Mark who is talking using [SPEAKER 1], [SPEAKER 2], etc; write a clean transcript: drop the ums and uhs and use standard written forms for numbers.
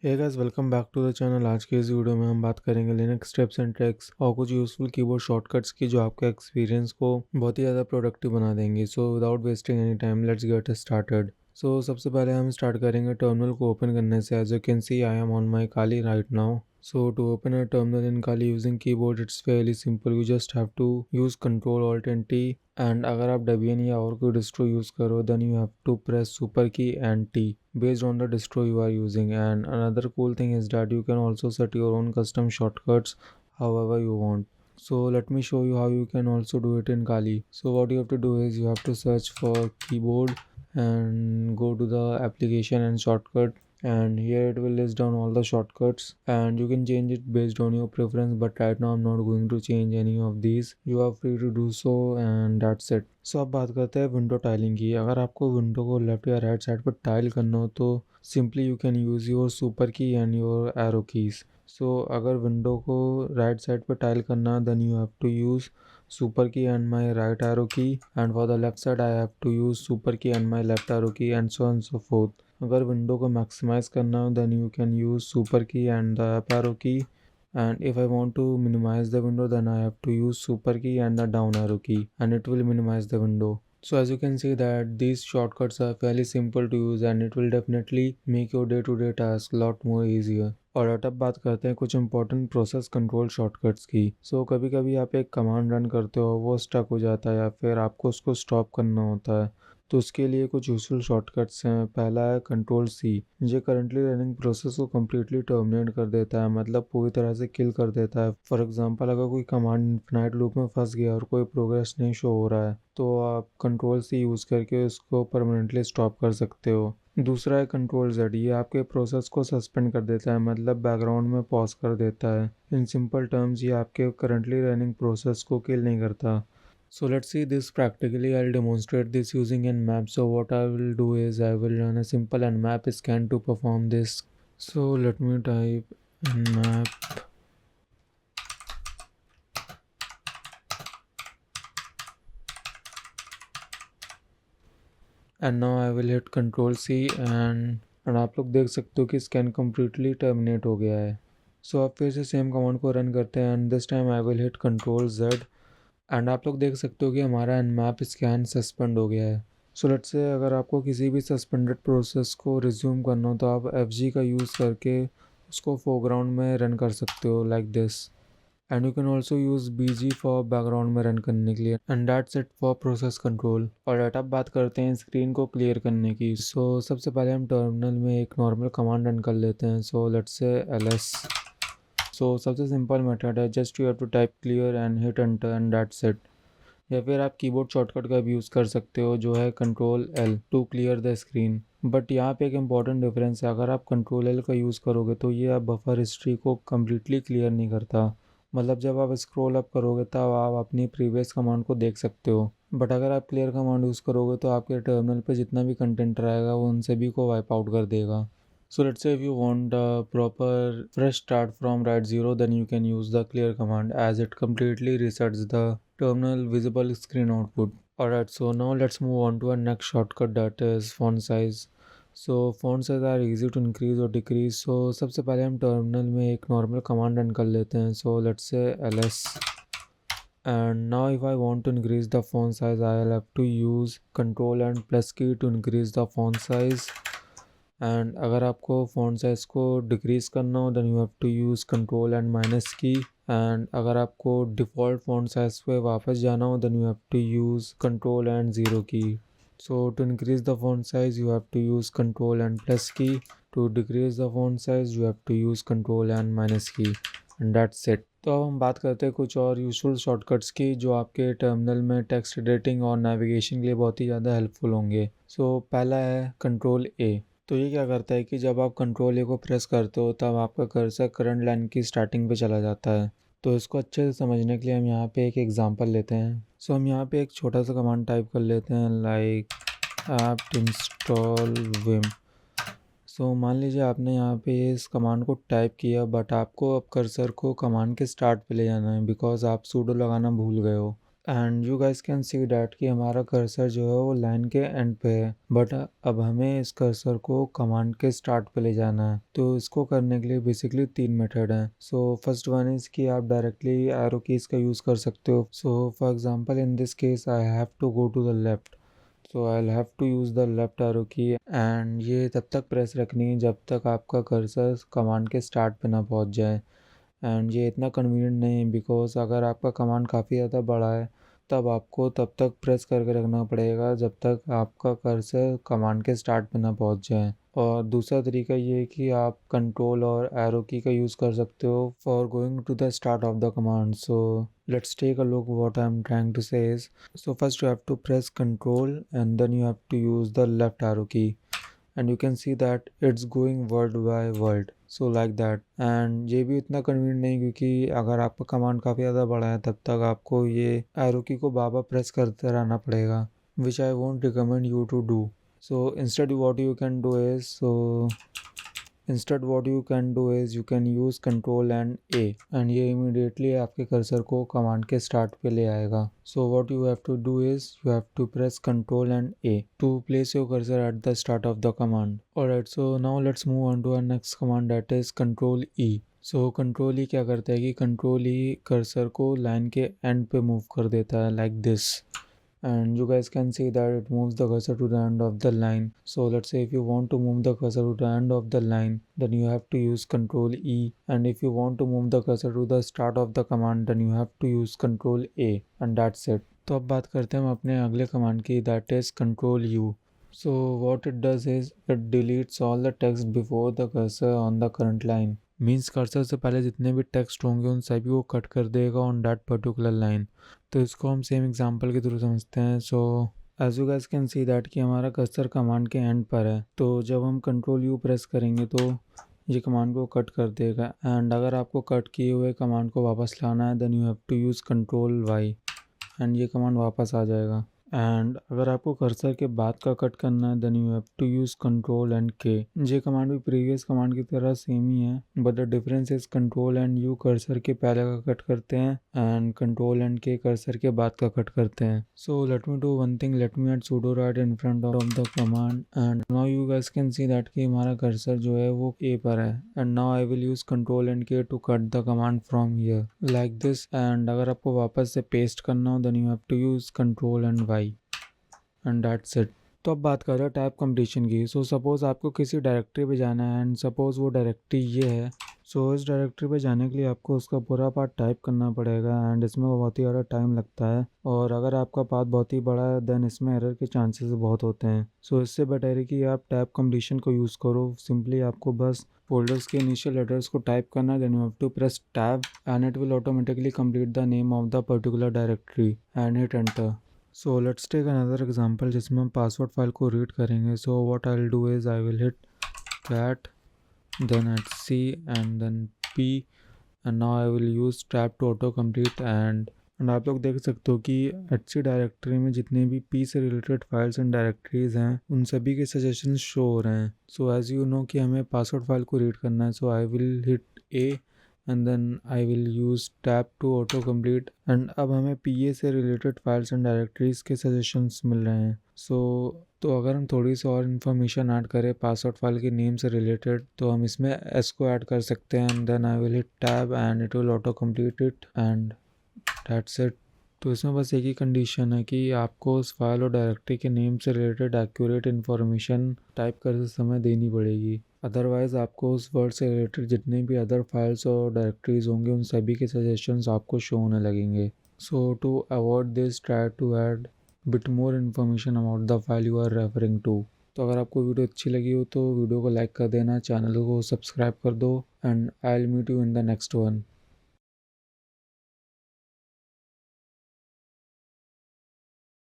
[SPEAKER 1] Hey guys, welcome back to the channel. आज के इस वीडियो में हम बात करेंगे लिनक्स टिप्स एंड ट्रिक्स और कुछ यूजफुल कीबोर्ड शॉर्टकट्स की जो आपके एक्सपीरियंस को बहुत ही ज़्यादा प्रोडक्टिव बना देंगे। So without wasting any time let's get started. So सबसे पहले हम स्टार्ट करेंगे टर्मिनल को ओपन करने से। As you can see I am on my Kali right now. So to open a terminal in Kali using keyboard, it's fairly simple. You just have to use Ctrl Alt and T. And अगर आप Debian या और कोई distro use करो, then you have to press super key and T based on the distro you are using. And another cool thing is that you can also set your own custom shortcuts however you want. So let me show you how you can also do it in Kali. So what you have to do is you have to search for keyboard and go to the application and shortcut, and here it will list down all the shortcuts and you can change it based on your preference, but right now I'm not going to change any of these. You are free to do so and that's it. So अब बात करते हैं window tiling की। अगर आपको window को left या right side पर टाइल करना हो तो simply you can use your super key and your arrow keys. So अगर विंडो को राइट साइड पर टाइल करना then you have to use super key and my right arrow key, and for the left side I have to use super key and my left arrow key, and so on so forth. अगर window को maximise करना हो then you can use super key and the up arrow key, and if I want to minimize the window then I have to use super key and the down arrow key, and it will minimize the window. So as you can see that these shortcuts are fairly simple to use and it will definitely make your day-to-day task lot more easier. और अब बात करते हैं कुछ important process control shortcuts की। कभी कभी आप एक कमांड रन करते हो, वो स्टक हो जाता है या फिर आपको उसको स्टॉप करना होता है, तो उसके लिए कुछ यूजफुल शॉर्टकट्स हैं। पहला है कंट्रोल सी। ये करंटली रनिंग प्रोसेस को कम्प्लीटली टर्मिनेट कर देता है, मतलब पूरी तरह से किल कर देता है। फॉर एग्जांपल अगर कोई कमांड इन्फिनाइट लूप में फंस गया और कोई प्रोग्रेस नहीं शो हो रहा है तो आप कंट्रोल सी यूज़ करके उसको परमानेंटली स्टॉप कर सकते हो। दूसरा है कंट्रोल जेड। ये आपके प्रोसेस को सस्पेंड कर देता है, मतलब बैकग्राउंड में पॉज कर देता है। इन सिंपल टर्म्स ये आपके करंटली रनिंग प्रोसेस को किल नहीं करता। So let's see this practically. I'll demonstrate this using nmap. So what I will do is I will run a simple nmap scan to perform this. So let me type nmap. And now I will hit Ctrl C and आप लोग देख सकते हो कि scan completely terminate हो गया है। अब फिर से सेम कमांड को रन करते हैं and this time I will hit Ctrl Z and आप लोग देख सकते हो कि हमारा nmap स्कैन सस्पेंड हो गया है। लेट्स से अगर आपको किसी भी सस्पेंडेड प्रोसेस को रिज्यूम करना हो तो आप FG का यूज़ करके उसको फोरग्राउंड में रन कर सकते हो like this, and you can also use BG for background में रन करने के लिए, and that's it for process control. और अब बात करते हैं स्क्रीन को क्लियर करने की। सबसे पहले हम टर्मिनल में एक नॉर्मल कमांड रन कर लेते हैं। Let's say ls। सबसे सिंपल मेथड है, just you have to type clear and hit enter and that's it. या फिर आप कीबोर्ड शॉर्टकट का भी यूज़ कर सकते हो जो है Ctrl L to clear the screen. But यहाँ पे एक इम्पॉर्टेंट डिफरेंस है, अगर आप Ctrl L का यूज़ करोगे तो ये आप बफर हिस्ट्री को कम्प्लीटली क्लियर नहीं करता। मतलब जब आप स्क्रॉल अप करोगे तब आप अपनी प्रीवियस कमांड को देख सकते हो, बट अगर आप क्लियर कमांड यूज़ करोगे तो आपके टर्मिनल पे जितना भी कंटेंट रहेगा वो उन सभी को वाइप आउट कर देगा। Let's say if you want a proper fresh start from right zero, then you can use the clear command as it completely resets the terminal visible screen output. Alright, so now let's move on to our next shortcut, that is font size. Font size are easy to increase or decrease. सबसे पहले हम terminal में एक normal command run कर लेते हैं। Let's say ls, and now if I want to increase the font size I'll have to use Ctrl and plus key to increase the font size. And अगर आपको font size को decrease करना हो then you have to use control and minus key, and अगर आपको default font size पे वापस जाना हो then you have to use control and zero key. To increase the font size you have to use control and plus key, to decrease the font size you have to use control and minus key, and that's it. तो अब हम बात करते हैं कुछ और useful shortcuts की जो आपके टर्मिनल में टेक्स्ट एडिटिंग और नेविगेशन के लिए बहुत ही ज़्यादा हेल्पफुल होंगे। पहला है कंट्रोल ए। तो ये क्या करता है कि जब आप कंट्रोल ए को प्रेस करते हो तब आपका कर्सर करंट लाइन की स्टार्टिंग पे चला जाता है। तो इसको अच्छे से समझने के लिए हम यहाँ पे एक एग्जांपल लेते हैं। हम यहाँ पे एक छोटा सा कमांड टाइप कर लेते हैं लाइक apt install vim। मान लीजिए आपने यहाँ पे इस कमांड को टाइप किया, बट आपको अब कर्सर को कमांड के स्टार्ट पे ले जाना है बिकॉज आप सूडो लगाना भूल गए हो। And you guys can see that कि हमारा कर्सर जो है वो लाइन के एंड पे है, बट अब हमें इस कर्सर को कमांड के स्टार्ट पे ले जाना है। तो इसको करने के लिए बेसिकली 3 मेथड हैं। सो फर्स्ट वन इज कि आप डायरेक्टली एरो कीज का यूज़ कर सकते हो। So for example in this case I have to go to the left, so I have to use the left arrow key, and ये तब तक press रखनी है जब तक आपका कर्सर कमांड के स्टार्ट पे ना पहुंच जाए। एंड ये इतना कन्वीनियंट नहीं है बिकॉज अगर आपका कमांड काफ़ी ज़्यादा बड़ा है तब आपको तब तक प्रेस करके रखना पड़ेगा जब तक आपका कर्सर कमांड के स्टार्ट पे ना पहुंच जाए। और दूसरा तरीका ये है कि आप कंट्रोल और एरो की का यूज़ कर सकते हो for going to the start of the command. So let's take a look what I am trying to say is, so first you have to press control and then you have to use the left arrow key, and you can see that it's going word by word, so like that। and ये भी इतना convenient नहीं क्योंकि अगर आपका command काफ़ी ज़्यादा बड़ा है तब तक आपको ये एरो की को बार बार प्रेस करते रहना पड़ेगा, which I won't recommend you to do। so instead what you can do is you can use Ctrl and A, and ये immediately आपके कर्सर को कमांड के स्टार्ट पे ले आएगा। So what you have to do is you have to press Ctrl and A to place your cursor at the start of the command। Alright, so now let's move on to our next command, that is Ctrl E। So Ctrl E क्या करता है कि Ctrl E cursor को line के and पे move कर देता है like this, and you guys can see that it moves the cursor to the end of the line। so let's say if you want to move the cursor to the end of the line, then you have to use Ctrl E, and if you want to move the cursor to the start of the command, then you have to use Ctrl A, and that's it। तो अब बात करते हैं हम अपने अगले command की, that is Ctrl U। so what it does is it deletes all the text before the cursor on the current line। Means cursor से पहले जितने भी टेक्स्ट होंगे उन सभी को कट कर देगा ऑन दैट पर्टिकुलर लाइन। तो इसको हम सेम एग्जांपल के थ्रू समझते हैं। So as you guys can see that कि हमारा कर्सर कमांड के एंड पर है, तो जब हम कंट्रोल यू प्रेस करेंगे तो ये कमांड को कट कर देगा। एंड अगर आपको कट किए हुए कमांड को वापस लाना है then you have to use control Y, and ये कमांड वापस आ जाएगा। एंड अगर आपको कर्सर के बाद का कट करना है then you have to use control and K. ये कमांड भी प्रीवियस कमांड की तरह सेम ही है, but the difference is control and you cursor के पहले का कट करते हैं एंड कंट्रोल एंड के कर्सर के बाद का कट करते हैं। So let me do one thing, let me add sudo right in front of the command, and now you guys can see that कि हमारा कर्सर जो है वो A पर है। And now I will use control and K to cut the command from here like this। And अगर आपको वापस से पेस्ट करना हो then you have to use control and Y, and that's it. तो अब बात कर रहे हैं टैब कंप्लीशन की। सो सपोज़ आपको किसी डायरेक्टरी पे जाना है एंड सपोज़ वो डायरेक्टरी ये है। सो इस डायरेक्टरी पे जाने के लिए आपको उसका पूरा पाथ टाइप करना पड़ेगा एंड इसमें बहुत ही ज़्यादा टाइम लगता है, और अगर आपका पाथ बहुत ही बड़ा है देन इसमें एरर के चांसेस बहुत होते हैं। सो इससे बेटर है कि आप टैब कंप्लीशन को यूज़ करो। सिंपली आपको बस फोल्डर्स के इनिशियल एड्रेस को टाइप करना, then you have to press tab and it will automatically complete the name of the particular directory and hit enter. So let's take another example जिसमें हम password file को read करेंगे। So what I will do is I will hit cat, then at C and then P, and now I will use tab to auto complete। And आप लोग देख सकते हो कि अच्छी डायरेक्टरी में जितने भी P से रिलेटेड फाइल्स एंड डायरेक्टरीज हैं उन सभी के सजेशंस शो हो रहे हैं। सो एज यू नो कि हमें पासवर्ड फाइल को रीड करना है, so I will hit A and then I will use tab to auto complete। And अब हमें PA से रिलेटेड फाइल्स एंड डायरेक्टरीज के सजेशंस मिल रहे हैं। तो अगर हम थोड़ी सी और इन्फॉर्मेशन ऐड करें पासवर्ड फाइल के नेम से रिलेटेड तो हम इसमें S को ऐड कर सकते हैं, and then I will hit tab and it will auto complete it and that's it. तो इसमें बस एक ही कंडीशन है कि आपको उस फाइल और डायरेक्टरी के नेम से रिलेटेड एक्यूरेट इन्फॉर्मेशन टाइप करते समय देनी पड़ेगी, अदरवाइज़ आपको उस वर्ड से रिलेटेड जितने भी अदर फाइल्स और डायरेक्टरीज होंगे उन सभी के सजेशंस आपको शो होने लगेंगे। So to avoid this try to add bit more information about the file you are referring to. तो अगर आपको वीडियो अच्छी लगी हो तो वीडियो को लाइक कर देना, चैनल को सब्सक्राइब कर दो, and I will meet you in the next one.